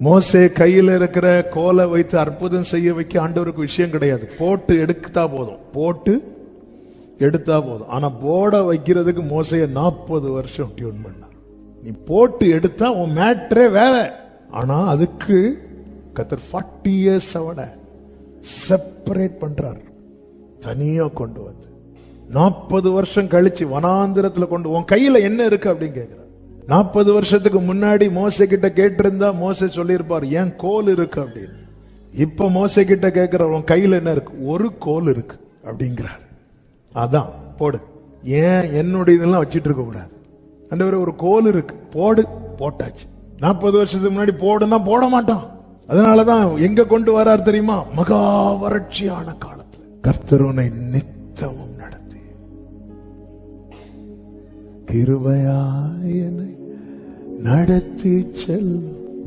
மோசே கையில இருக்கிற கோலை வைத்து அற்புதம் செய்ய வைக்க ஆண்டவருக்கு விஷயம் கிடையாது. போட்டு எடுத்தா போதும், போட்டு எடுத்தா போதும். ஆனா போட வைக்கிறதுக்கு மோசைய 40 வருஷம் டியூன் பண்ணார். நீ போட்டு எடுத்தா உன் மேட்ரே வேற. ஆனா அதுக்கு கர்த்தர் 40 இயர்ஸ் அவனை செப்பரேட் பண்றார், தனியா கொண்டு வந்து 40 வருஷம் கழிச்சு வனாந்திரத்துல கொண்டு. உன் கையில என்ன இருக்கு அப்படின்னு கேட்கிறார். 40 வருஷத்துக்கு முன்னாடி மோசே கிட்ட கேட்டிருந்தா மோசே சொல்லியிருப்பார் ஏன் கோல் இருக்கு அப்படின்னு. இப்ப மோசே கிட்ட கேட்கிற உன் கையில என்ன இருக்கு? ஒரு கோல் இருக்கு அப்படிங்கிறார். அதான் போடு. ஏன் என்னுடைய இதெல்லாம் வச்சிட்டு இருக்க கூடாது. ஆண்டவரே ஒரு கோல் இருக்கு, போடு. போட்டாச்சு. 40 வருஷத்துக்கு முன்னாடி போடுன்னா போட மாட்டான். அதனாலதான் எங்க கொண்டு வரார் தெரியுமா? மகா வறட்சியான காலத்துல கர்த்தர் உன்னை நித்தமும் நடத்தி கிருபையாய் என்னை நடத்தி செல்.